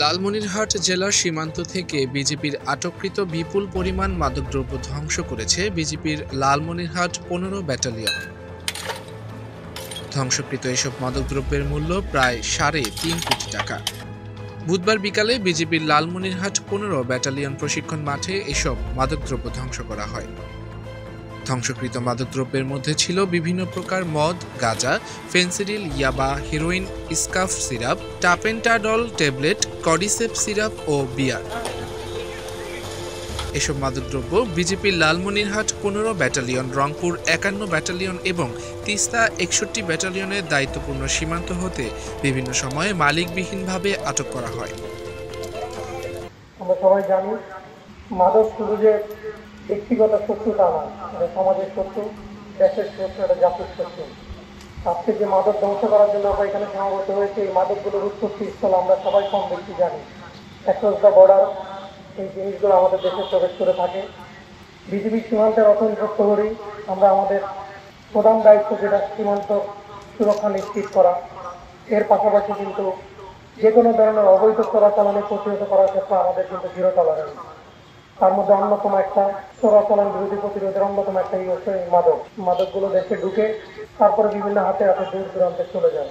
লালমনিরহাট জেলার সীমান্ত থেকে বিজেপির আটককৃত বিপুল পরিমাণ মাদকদ্রব্য ধ্বংস করেছে বিজেপির লালমনিরহাট ১৫ ব্যাটালিয়ন। ধ্বংসকৃত এসব মাদকদ্রব্যের মূল্য প্রায় ৩.৫ কোটি টাকা। বুধবার বিকালে বিজেপির লালমনিরহাট ১৫ ব্যাটালিয়ন প্রশিক্ষণ মাঠে এসব মাদকদ্রব্য ধ্বংস করা হয়। ধ্বংসকৃত মাদকদ্রব্যের মধ্যে ছিল বিভিন্ন প্রকার মদ, গাঁজা, ফেনসিডিল, ইয়াবা, হেরোইন, স্কাফ সিরাপ, টাপেন্টাডল ট্যাবলেট, কডিসেপ সিরাপ ও বিয়ার। এসব মাদকদ্রব্য বিজেপির লালমনিরহাট ১৫ ব্যাটালিয়ন, রংপুর ৫১ ব্যাটালিয়ন এবং তিস্তা ৬১ ব্যাটালিয়নের দায়িত্বপূর্ণ সীমান্ত হতে বিভিন্ন সময়ে মালিকবিহীনভাবে আটক করা হয়। আমরা সবাই জানি মাদক শুধু যে ব্যক্তিগত শত্রু তা নয়, এটা সমাজের শত্রু, দেশের শত্রু, এটা জাতির শত্রু। আজকে যে মাদক ধ্বংস করার জন্য আমরা এখানে সমাবেত হয়েছে, এই মাদকগুলোর উৎপত্তি স্থল আমরা সবাই কম বেশি জানি। অ্যাক্রস দ্য বর্ডার এই জিনিসগুলো আমাদের দেশে প্রবেশ করে থাকে। বিজিবি সীমান্তের অতন্ত্র প্রহরী আমরা আমাদের প্রধান দায়িত্ব যেটা সীমান্ত সুরক্ষা নিশ্চিত করা, এর পাশাপাশি কিন্তু যে কোনো ধরনের অবৈধ চোরাচালানি প্রতিহত করার ক্ষেত্রে আমাদের কিন্তু দৃঢ় টলারেন্স। তার মধ্যে অন্যতম একটা চোরাচালান বিরোধী প্রতিরোধের অন্যতম একটা হচ্ছে মাদকগুলো দেশে ঢুকে তারপরে বিভিন্ন হাতে হাতে দূর দূরান্তে চলে যায়।